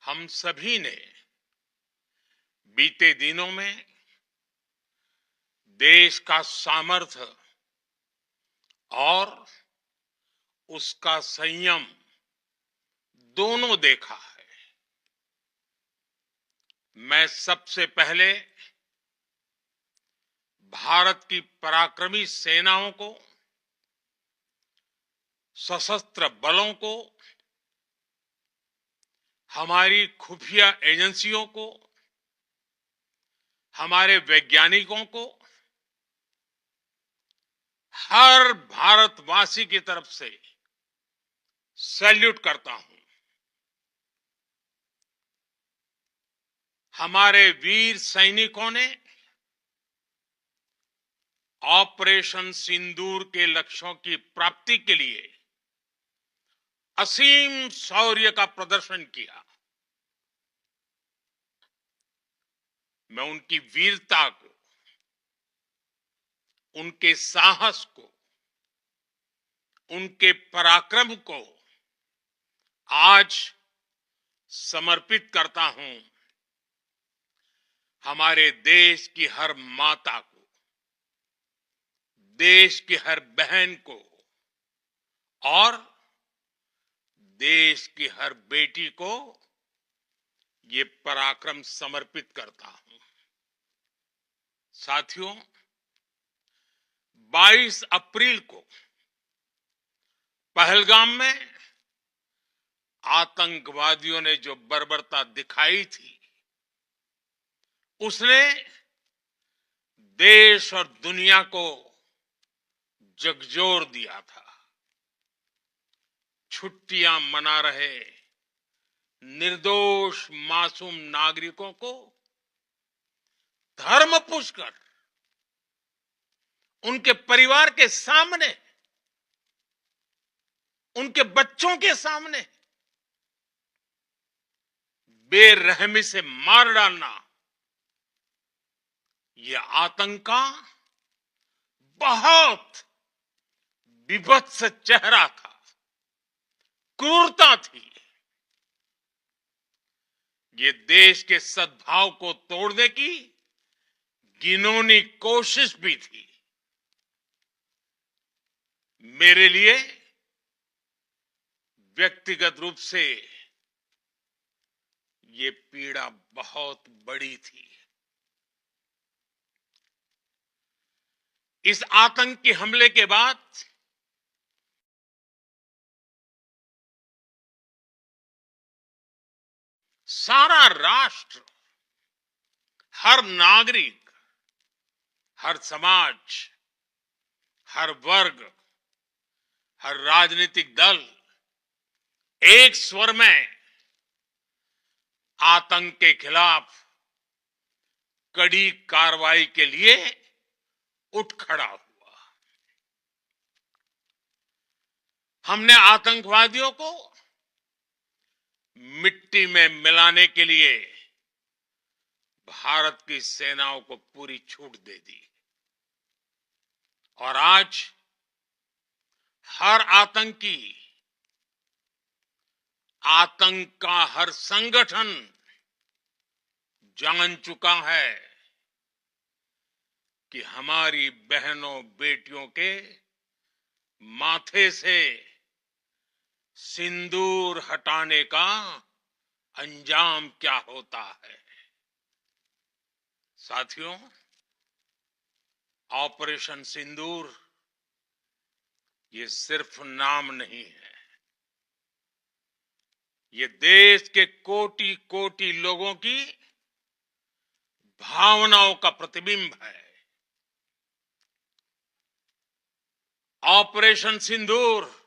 हम सभी ने बीते दिनों में देश का सामर्थ्य और उसका संयम दोनों देखा है। मैं सबसे पहले भारत की पराक्रमी सेनाओं को, सशस्त्र बलों को, हमारी खुफिया एजेंसियों को, हमारे वैज्ञानिकों को, हर भारतवासी की तरफ से सैल्यूट करता हूं। हमारे वीर सैनिकों ने ऑपरेशन सिंदूर के लक्ष्यों की प्राप्ति के लिए असीम शौर्य का प्रदर्शन किया। मैं उनकी वीरता को, उनके साहस को, उनके पराक्रम को आज समर्पित करता हूं हमारे देश की हर माता को, देश की हर बहन को और देश की हर बेटी को ये पराक्रम समर्पित करता हूं। साथियों, 22 अप्रैल को पहलगाम में आतंकवादियों ने जो बर्बरता दिखाई थी, उसने देश और दुनिया को झकझोर दिया था। छुट्टियां मना रहे निर्दोष मासूम नागरिकों को धर्म पूछकर उनके परिवार के सामने, उनके बच्चों के सामने बेरहमी से मार डालना, यह आतंक का बहुत विभत्स चेहरा था, क्रूरता थी। ये देश के सद्भाव को तोड़ने की घिनौनी कोशिश भी थी। मेरे लिए व्यक्तिगत रूप से ये पीड़ा बहुत बड़ी थी। इस आतंकी हमले के बाद सारा राष्ट्र, हर नागरिक, हर समाज, हर वर्ग, हर राजनीतिक दल एक स्वर में आतंक के खिलाफ कड़ी कार्रवाई के लिए उठ खड़ा हुआ। हमने आतंकवादियों को मिट्टी में मिलाने के लिए भारत की सेनाओं को पूरी छूट दे दी और आज हर आतंकी, आतंक का हर संगठन जान चुका है कि हमारी बहनों बेटियों के माथे से सिंदूर हटाने का अंजाम क्या होता है। साथियों, ऑपरेशन सिंदूर ये सिर्फ नाम नहीं है, ये देश के कोटि कोटि लोगों की भावनाओं का प्रतिबिंब है। ऑपरेशन सिंदूर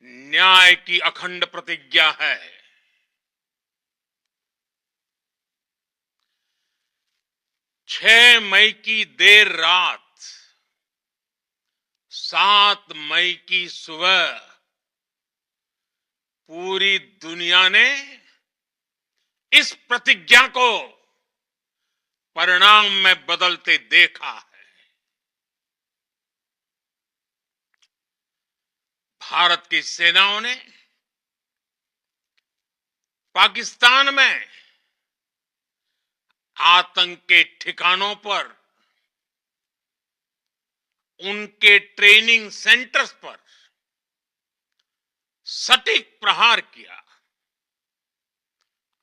न्याय की अखंड प्रतिज्ञा है। 6 मई की देर रात, 7 मई की सुबह पूरी दुनिया ने इस प्रतिज्ञा को परिणाम में बदलते देखा है। भारत की सेनाओं ने पाकिस्तान में आतंक के ठिकानों पर, उनके ट्रेनिंग सेंटर्स पर सटीक प्रहार किया।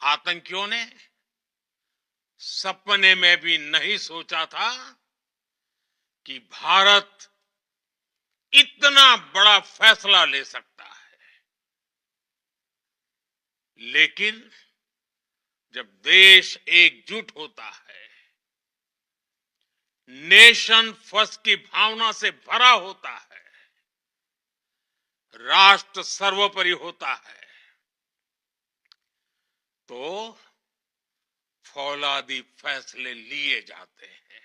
आतंकियों ने सपने में भी नहीं सोचा था कि भारत इतना बड़ा फैसला ले सकता है। लेकिन जब देश एकजुट होता है, नेशन फर्स्ट की भावना से भरा होता है, राष्ट्र सर्वोपरि होता है, तो फौलादी फैसले लिए जाते हैं,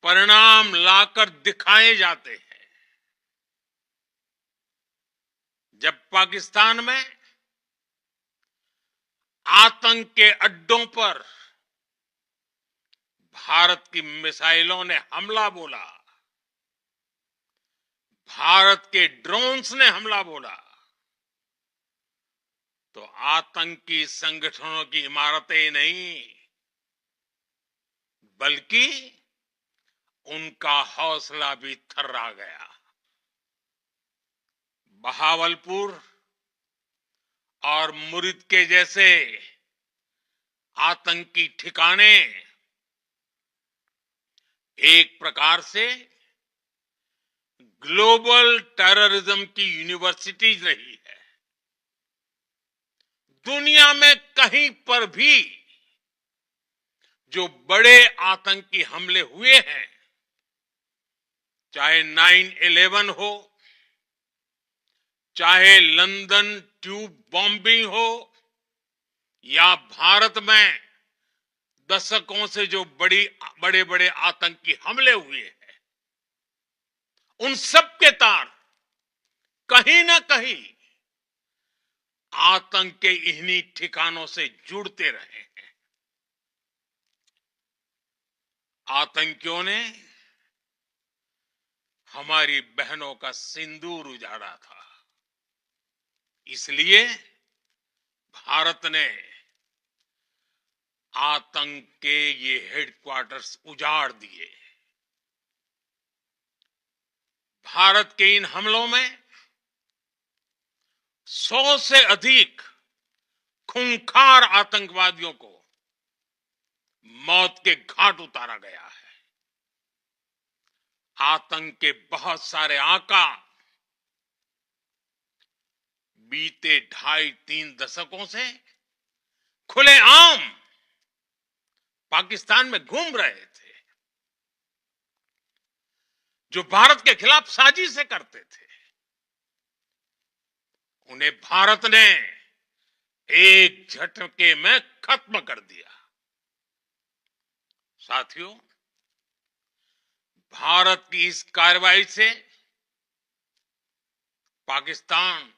परिणाम लाकर दिखाए जाते हैं। जब पाकिस्तान में आतंक के अड्डों पर भारत की मिसाइलों ने हमला बोला, भारत के ड्रोन्स ने हमला बोला, तो आतंकी संगठनों की इमारतें नहीं, बल्कि उनका हौसला भी थर्रा गया। बहावलपुर और मुरिद के जैसे आतंकी ठिकाने एक प्रकार से ग्लोबल टेररिज्म की यूनिवर्सिटीज रही है। दुनिया में कहीं पर भी जो बड़े आतंकी हमले हुए हैं, चाहे 9/11 हो, चाहे लंदन ट्यूब बॉम्बिंग हो, या भारत में दशकों से जो बड़े बड़े आतंकी हमले हुए हैं, उन सब के तार कहीं ना कहीं आतंक के इन्हीं ठिकानों से जुड़ते रहे हैं। आतंकियों ने हमारी बहनों का सिंदूर उजाड़ा था, इसलिए भारत ने आतंक के ये हेडक्वार्टर्स उजाड़ दिए। भारत के इन हमलों में 100 से अधिक खूंखार आतंकवादियों को मौत के घाट उतारा गया है। आतंक के बहुत सारे आका बीते 2.5-3 दशकों से खुलेआम पाकिस्तान में घूम रहे थे, जो भारत के खिलाफ साजिशें करते थे। उन्हें भारत ने एक झटके में खत्म कर दिया। साथियों, भारत की इस कार्रवाई से पाकिस्तान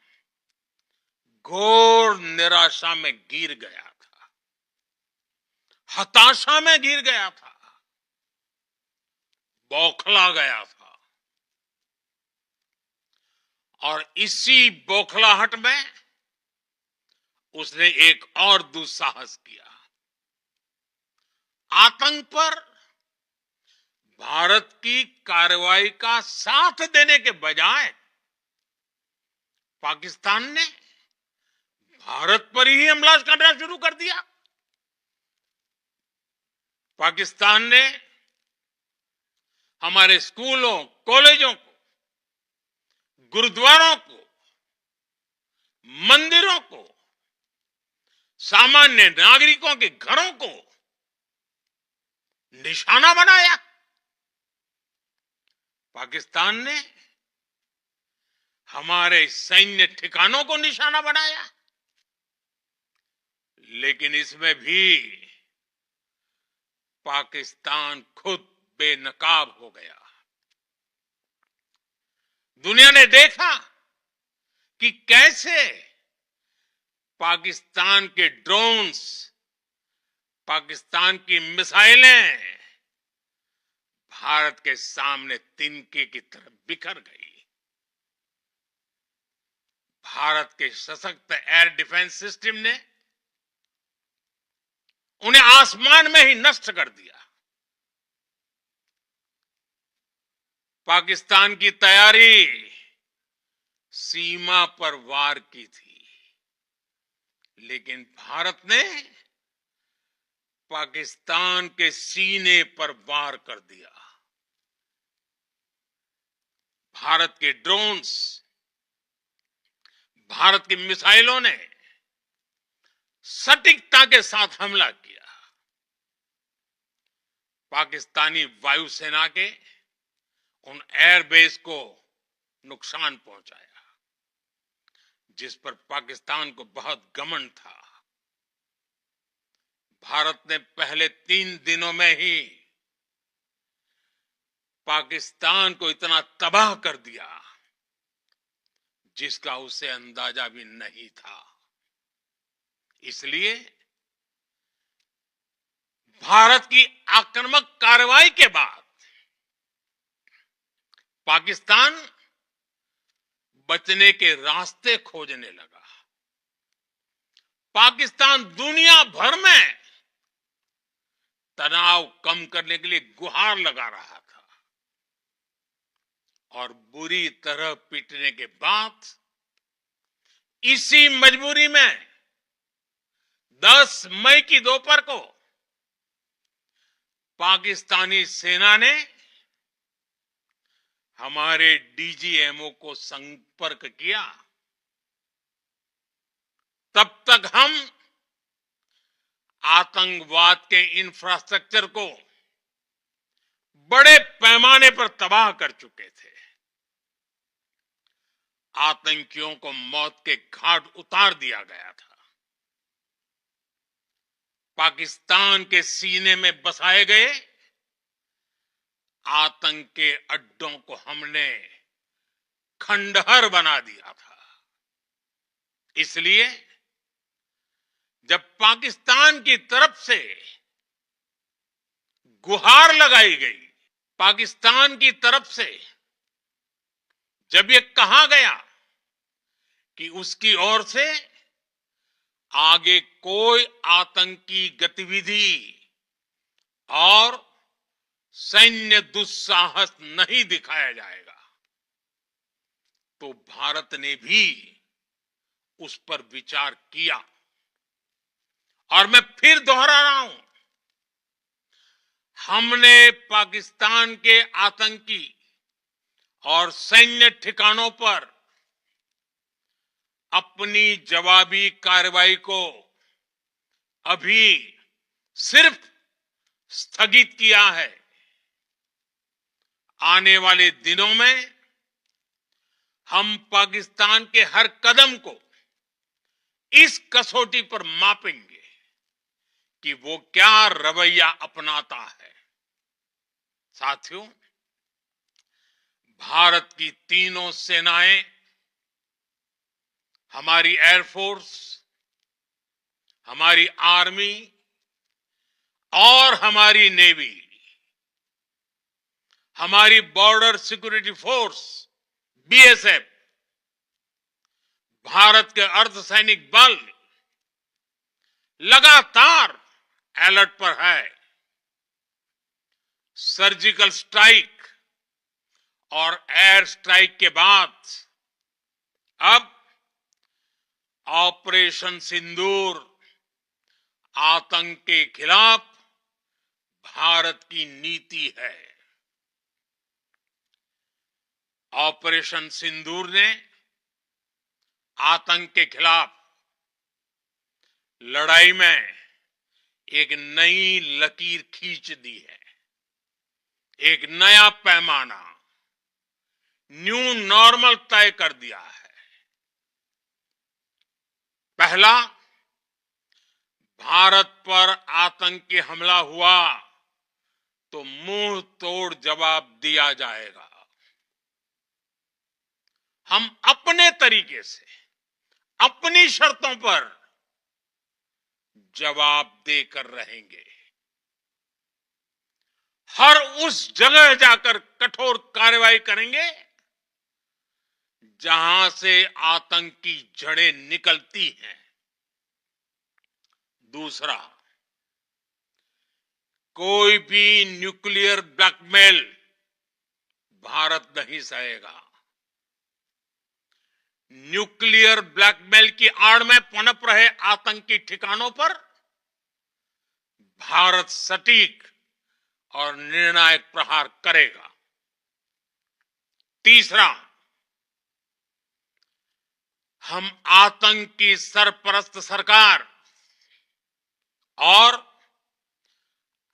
घोर निराशा में गिर गया था, हताशा में गिर गया था, बौखला गया था। और इसी बौखलाहट में उसने एक और दुस्साहस किया। आतंक पर भारत की कार्रवाई का साथ देने के बजाय पाकिस्तान ने भारत पर ही हमला करना शुरू कर दिया। पाकिस्तान ने हमारे स्कूलों, कॉलेजों को, गुरुद्वारों को, मंदिरों को, सामान्य नागरिकों के घरों को निशाना बनाया। पाकिस्तान ने हमारे सैन्य ठिकानों को निशाना बनाया। लेकिन इसमें भी पाकिस्तान खुद बेनकाब हो गया। दुनिया ने देखा कि कैसे पाकिस्तान के ड्रोन्स, पाकिस्तान की मिसाइलें भारत के सामने तिनके की तरह बिखर गई। भारत के सशक्त एयर डिफेंस सिस्टम ने उन्हें आसमान में ही नष्ट कर दिया। पाकिस्तान की तैयारी सीमा पर वार की थी, लेकिन भारत ने पाकिस्तान के सीने पर वार कर दिया। भारत के ड्रोन्स, भारत की मिसाइलों ने सटीकता के साथ हमला किया। पाकिस्तानी वायुसेना के उन एयरबेस को नुकसान पहुंचाया, जिस पर पाकिस्तान को बहुत घमंड था। भारत ने पहले 3 दिनों में ही पाकिस्तान को इतना तबाह कर दिया जिसका उसे अंदाजा भी नहीं था। इसलिए भारत की आक्रामक कार्रवाई के बाद पाकिस्तान बचने के रास्ते खोजने लगा। पाकिस्तान दुनिया भर में तनाव कम करने के लिए गुहार लगा रहा था, और बुरी तरह पीटने के बाद इसी मजबूरी में 10 मई की दोपहर को पाकिस्तानी सेना ने हमारे डीजीएमओ को संपर्क किया। तब तक हम आतंकवाद के इंफ्रास्ट्रक्चर को बड़े पैमाने पर तबाह कर चुके थे। आतंकियों को मौत के घाट उतार दिया गया था। पाकिस्तान के सीने में बसाए गए आतंक के अड्डों को हमने खंडहर बना दिया था। इसलिए जब पाकिस्तान की तरफ से गुहार लगाई गई, पाकिस्तान की तरफ से जब ये कहा गया कि उसकी ओर से आगे कोई आतंकी गतिविधि और सैन्य दुस्साहस नहीं दिखाया जाएगा, तो भारत ने भी उस पर विचार किया। और मैं फिर दोहरा रहा हूं, हमने पाकिस्तान के आतंकी और सैन्य ठिकानों पर अपनी जवाबी कार्रवाई को अभी सिर्फ स्थगित किया है। आने वाले दिनों में हम पाकिस्तान के हर कदम को इस कसौटी पर मापेंगे कि वो क्या रवैया अपनाता है। साथियों, भारत की तीनों सेनाएं, हमारी एयरफोर्स, हमारी आर्मी और हमारी नेवी, हमारी border security force BSF, Bharat के अर्धसैनिक बल लगातार अलर्ट पर है। सर्जिकल स्ट्राइक और एयर स्ट्राइक के बाद अब ऑपरेशन सिंदूर आतंक के खिलाफ भारत की नीति है। ऑपरेशन सिंदूर ने आतंक के खिलाफ लड़ाई में एक नई लकीर खींच दी है, एक नया पैमाना, न्यू नॉर्मल तय कर दिया है। पहला, भारत पर आतंकी हमला हुआ तो मुंह तोड़ जवाब दिया जाएगा। हम अपने तरीके से, अपनी शर्तों पर जवाब देकर रहेंगे। हर उस जगह जाकर कठोर कार्रवाई करेंगे जहां से आतंक की जड़ें निकलती हैं। दूसरा, कोई भी न्यूक्लियर ब्लैकमेल भारत नहीं सहेगा। न्यूक्लियर ब्लैकमेल की आड़ में पनप रहे आतंकी ठिकानों पर भारत सटीक और निर्णायक प्रहार करेगा। तीसरा, हम आतंक की सरपरस्त सरकार और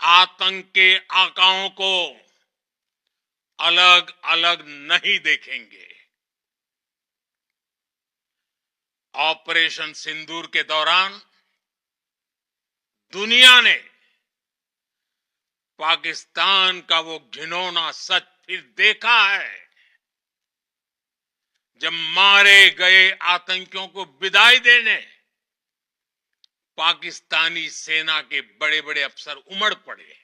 आतंक के आकाओं को अलग अलग नहीं देखेंगे। ऑपरेशन सिंदूर के दौरान दुनिया ने पाकिस्तान का वो घिनौना सच फिर देखा है, जब मारे गए आतंकियों को विदाई देने पाकिस्तानी सेना के बड़े बड़े अफसर उमड़ पड़े।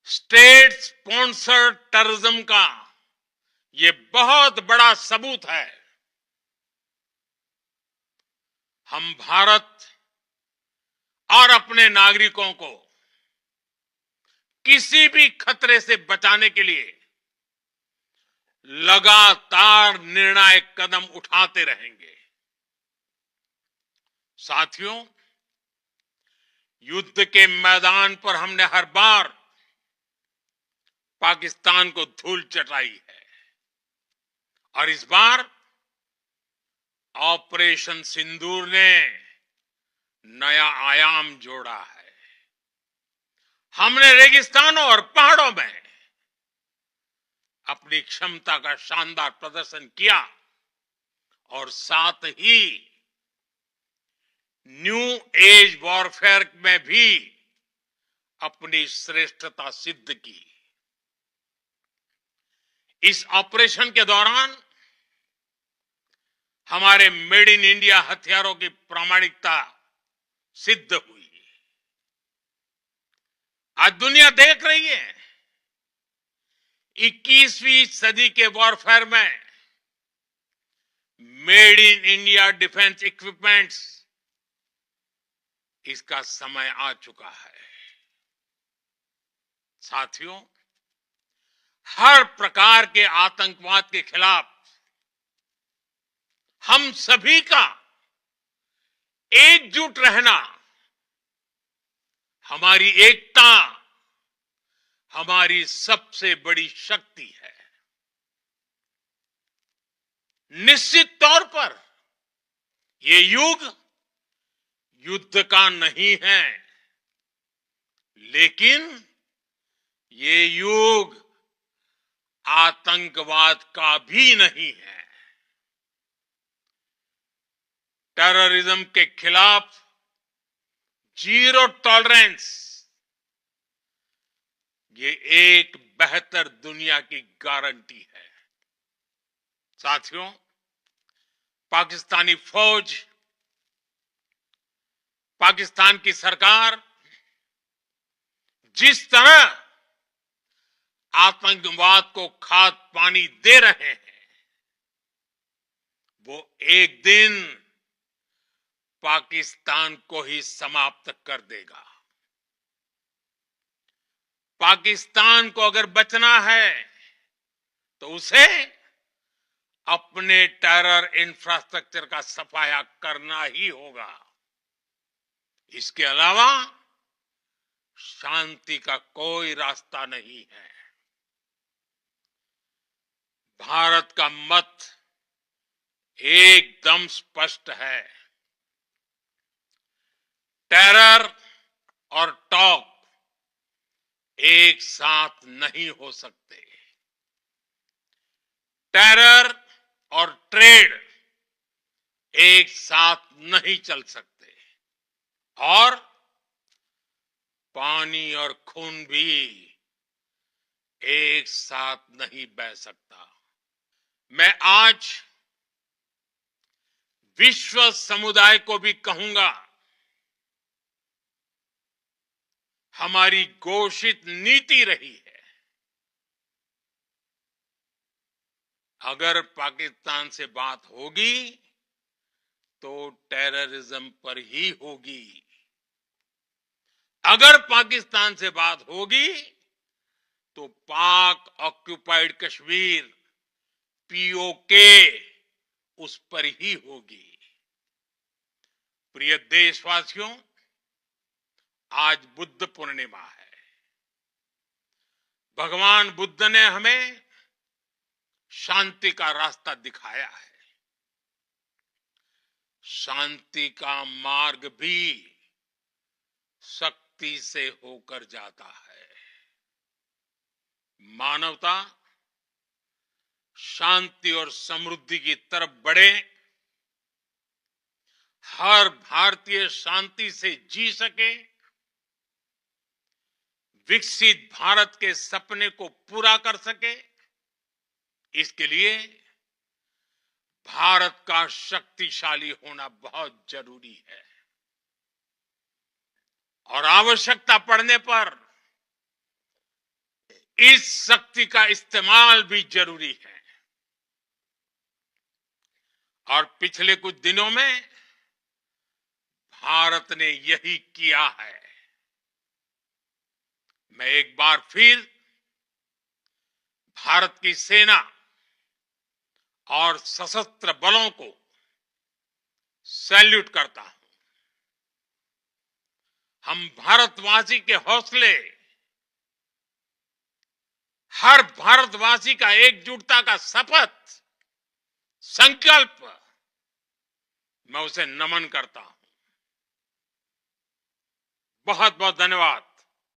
स्टेट स्पॉन्सर्ड टेररिज्म का ये बहुत बड़ा सबूत है। हम भारत और अपने नागरिकों को किसी भी खतरे से बचाने के लिए लगातार निर्णायक कदम उठाते रहेंगे। साथियों, युद्ध के मैदान पर हमने हर बार पाकिस्तान को धूल चटाई है और इस बार ऑपरेशन सिंदूर ने नया आयाम जोड़ा है। हमने रेगिस्तानों और पहाड़ों में अपनी क्षमता का शानदार प्रदर्शन किया और साथ ही न्यू एज वॉरफेयर में भी अपनी श्रेष्ठता सिद्ध की। इस ऑपरेशन के दौरान हमारे मेड इन इंडिया हथियारों की प्रामाणिकता सिद्ध हुई। आज दुनिया देख रही है 21वीं सदी के वॉरफेयर में made in India defence equipments, इसका समय आ चुका है। साथियों, हर प्रकार के आतंकवाद के खिलाफ हम सभी का एकजुट रहना, हमारी एकता हमारी सबसे बड़ी शक्ति है। निश्चित तौर पर ये युग युद्ध का नहीं है, लेकिन ये युग आतंकवाद का भी नहीं है। टेररिज्म के खिलाफ जीरो टॉलरेंस, ये एक बेहतर दुनिया की गारंटी है। साथियों, पाकिस्तानी फौज, पाकिस्तान की सरकार जिस तरह आतंकवाद को खाद पानी दे रहे हैं, वो एक दिन पाकिस्तान को ही समाप्त कर देगा। पाकिस्तान को अगर बचना है तो उसे अपने टेरर इंफ्रास्ट्रक्चर का सफाया करना ही होगा। इसके अलावा शांति का कोई रास्ता नहीं है। भारत का मत एकदम स्पष्ट है। टेरर और टॉक एक साथ नहीं हो सकते। टेरर और ट्रेड एक साथ नहीं चल सकते और पानी और खून भी एक साथ नहीं बह सकता। मैं आज विश्व समुदाय को भी कहूंगा, हमारी घोषित नीति रही है अगर पाकिस्तान से बात होगी तो टेररिज्म पर ही होगी। अगर पाकिस्तान से बात होगी तो पाक ऑक्युपाइड कश्मीर पीओके उस पर ही होगी। प्रिय देशवासियों, आज बुद्ध पूर्णिमा है। भगवान बुद्ध ने हमें शांति का रास्ता दिखाया है। शांति का मार्ग भी शक्ति से होकर जाता है। मानवता शांति और समृद्धि की तरफ बढ़े, हर भारतीय शांति से जी सके, विकसित भारत के सपने को पूरा कर सके, इसके लिए भारत का शक्तिशाली होना बहुत जरूरी है। और आवश्यकता पड़ने पर इस शक्ति का इस्तेमाल भी जरूरी है। और पिछले कुछ दिनों में भारत ने यही किया है। मैं एक बार फिर भारत की सेना और सशस्त्र बलों को सैल्यूट करता हूं। हम भारतवासी के हौसले, हर भारतवासी का एकजुटता का शपथ, संकल्प, मैं उसे नमन करता हूं। बहुत बहुत धन्यवाद।